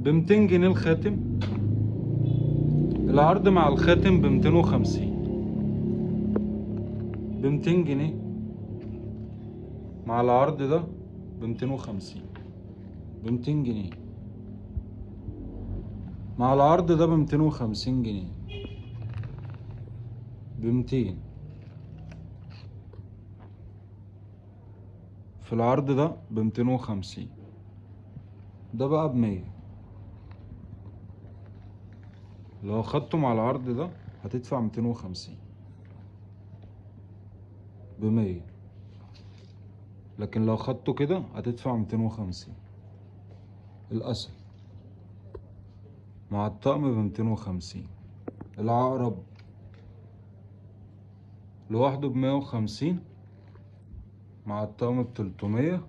ب200 جنيه الخاتم. العرض مع الخاتم ب250، ب200 جنيه مع العرض ده ب250، ب200 جنيه مع العرض ده ب250 جنيه، ب200 في العرض ده ب250، ده بقى ب100. لو خدته مع العرض ده هتدفع 250 ب100، لكن لو خدته كده هتدفع 250. الأسد مع الطقم ب250. العقرب لوحده ب150 مع الطقم ب300.